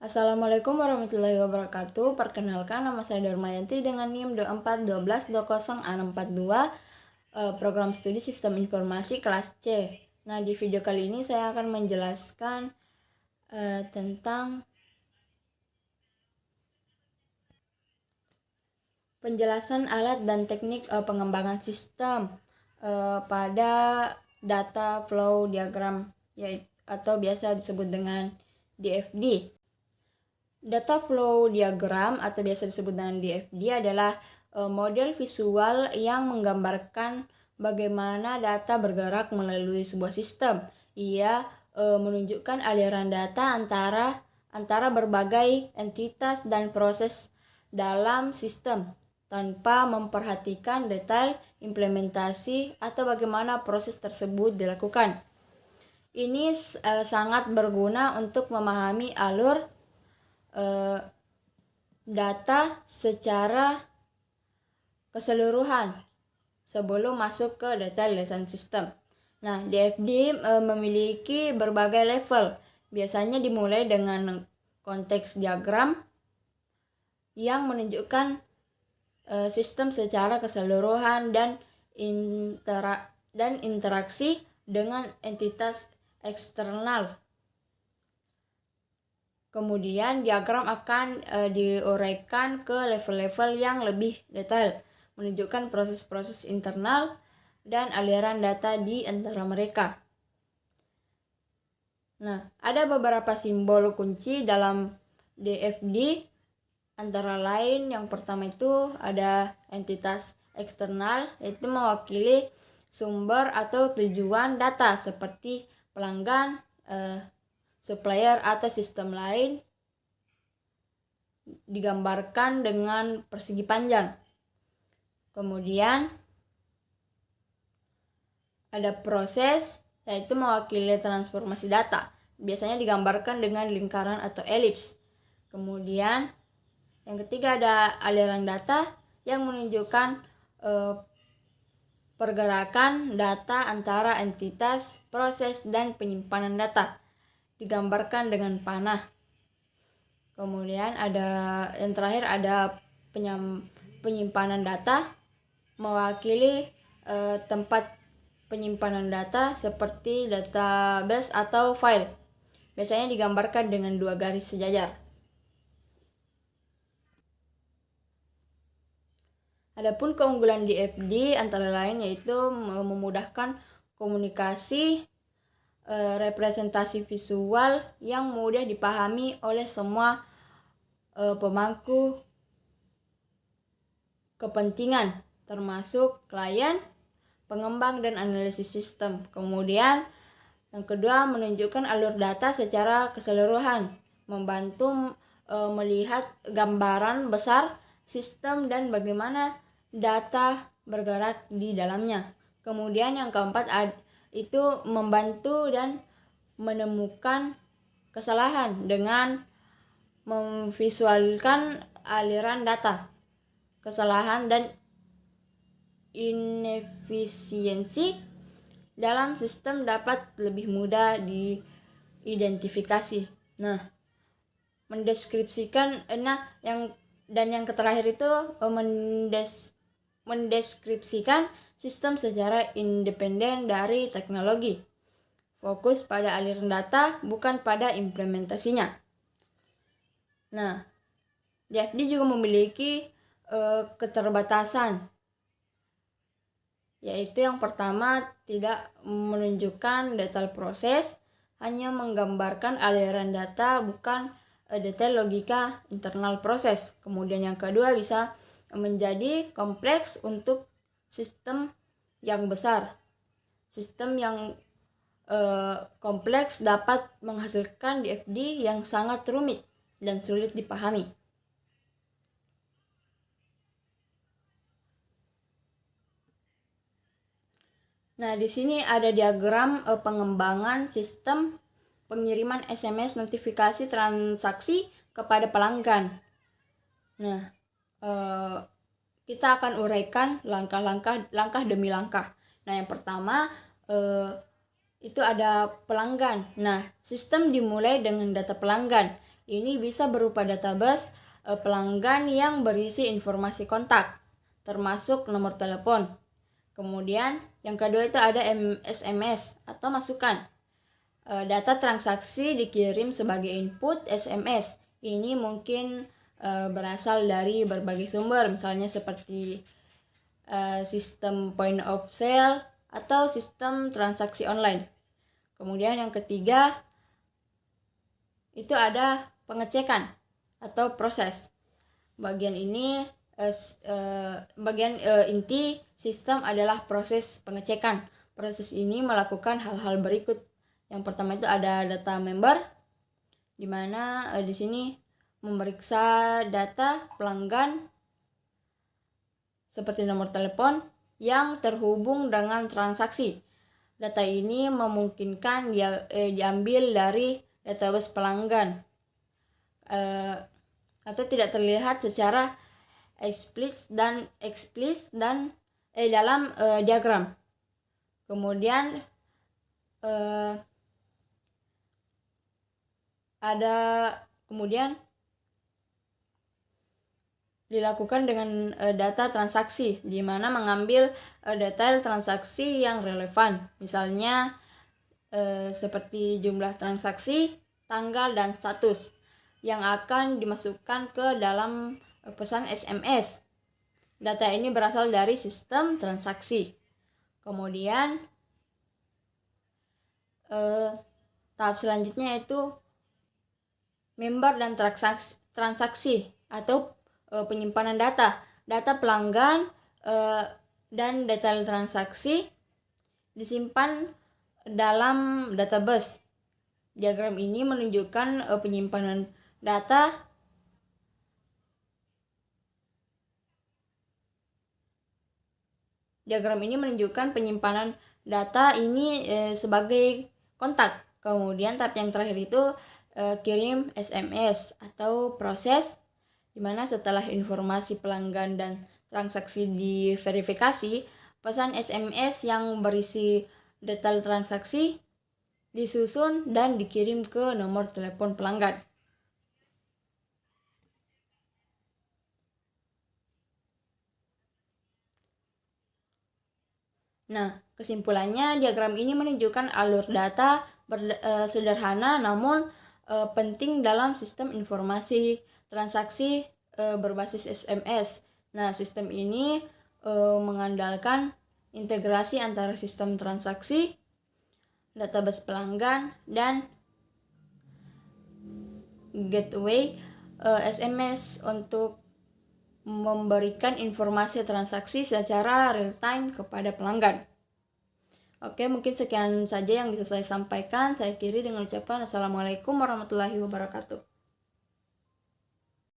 Assalamualaikum warahmatullahi wabarakatuh. Perkenalkan, nama saya Darmayanti dengan NIM 24122062, program studi Sistem Informasi kelas C. Nah, di video kali ini saya akan menjelaskan tentang penjelasan alat dan teknik pengembangan sistem pada data flow diagram, atau biasa disebut dengan DFD. Data flow diagram atau biasa disebut dengan DFD adalah model visual yang menggambarkan bagaimana data bergerak melalui sebuah sistem. Ia menunjukkan aliran data antara berbagai entitas dan proses dalam sistem tanpa memperhatikan detail implementasi atau bagaimana proses tersebut dilakukan. Ini sangat berguna untuk memahami alur data secara keseluruhan sebelum masuk ke detail desain sistem. Nah, DFD memiliki berbagai level. Biasanya dimulai dengan konteks diagram yang menunjukkan sistem secara keseluruhan dan interaksi dengan entitas eksternal. Kemudian diagram akan diuraikan ke level-level yang lebih detail, menunjukkan proses-proses internal dan aliran data di antara mereka. Nah, ada beberapa simbol kunci dalam DFD, antara lain yang pertama itu ada entitas eksternal, yaitu mewakili sumber atau tujuan data seperti pelanggan, supplier atau sistem lain, digambarkan dengan persegi panjang. Kemudian ada proses, yaitu mewakili transformasi data, biasanya digambarkan dengan lingkaran atau elips. Kemudian yang ketiga ada aliran data yang menunjukkan pergerakan data antara entitas, proses, dan penyimpanan data, digambarkan dengan panah. Kemudian yang terakhir ada penyimpanan data, mewakili tempat penyimpanan data seperti database atau file, biasanya digambarkan dengan 2 garis sejajar. Adapun keunggulan DFD antara lain yaitu memudahkan komunikasi, representasi visual yang mudah dipahami oleh semua pemangku kepentingan, termasuk klien, pengembang, dan analisis sistem. Kemudian yang kedua, menunjukkan alur data secara keseluruhan, membantu melihat gambaran besar sistem dan bagaimana data bergerak di dalamnya. Kemudian yang keempat itu membantu dan menemukan kesalahan dengan memvisualkan aliran data. Kesalahan dan inefisiensi dalam sistem dapat lebih mudah diidentifikasi. Nah, mendeskripsikan yang terakhir itu mendeskripsikan sistem secara independen dari teknologi. Fokus pada aliran data, bukan pada implementasinya. Nah, DFD juga memiliki keterbatasan, yaitu yang pertama, tidak menunjukkan detail proses, hanya menggambarkan aliran data, bukan detail logika internal proses. Kemudian yang kedua, bisa menjadi kompleks untuk sistem yang besar. Sistem yang kompleks dapat menghasilkan DFD yang sangat rumit dan sulit dipahami. Nah, di sini ada diagram pengembangan sistem pengiriman SMS notifikasi transaksi kepada pelanggan. Nah, kita akan uraikan langkah demi langkah. Nah, yang pertama itu ada pelanggan. Nah, sistem dimulai dengan data pelanggan. ini bisa berupa database pelanggan yang berisi informasi kontak, termasuk nomor telepon. Kemudian yang kedua itu ada SMS atau masukan. Data transaksi dikirim sebagai input SMS. Ini mungkin berasal dari berbagai sumber, misalnya seperti sistem point of sale atau sistem transaksi online. Kemudian yang ketiga itu ada pengecekan atau proses. Bagian ini bagian inti sistem adalah proses pengecekan. Proses ini melakukan hal-hal berikut. Yang pertama itu ada data member, di mana di sini memeriksa data pelanggan seperti nomor telepon yang terhubung dengan transaksi. Data ini memungkinkan diambil dari database pelanggan atau tidak terlihat secara eksplisit dalam diagram. Kemudian dilakukan dengan data transaksi, di mana mengambil detail transaksi yang relevan, misalnya seperti jumlah transaksi, tanggal, dan status yang akan dimasukkan ke dalam pesan SMS. Data ini berasal dari sistem transaksi. Kemudian tahap selanjutnya yaitu member dan transaksi atau penyimpanan data pelanggan dan detail transaksi disimpan dalam database. Diagram ini menunjukkan penyimpanan data ini sebagai kontak. Kemudian tahap yang terakhir itu kirim SMS atau proses, di mana setelah informasi pelanggan dan transaksi diverifikasi, pesan SMS yang berisi detail transaksi disusun dan dikirim ke nomor telepon pelanggan. Nah, kesimpulannya diagram ini menunjukkan alur data sederhana namun penting dalam sistem informasi transaksi berbasis SMS. Nah, sistem ini mengandalkan integrasi antara sistem transaksi, database pelanggan, dan gateway SMS untuk memberikan informasi transaksi secara real time kepada pelanggan. Oke, mungkin sekian saja yang bisa saya sampaikan. Saya akhiri dengan ucapan Assalamualaikum warahmatullahi wabarakatuh.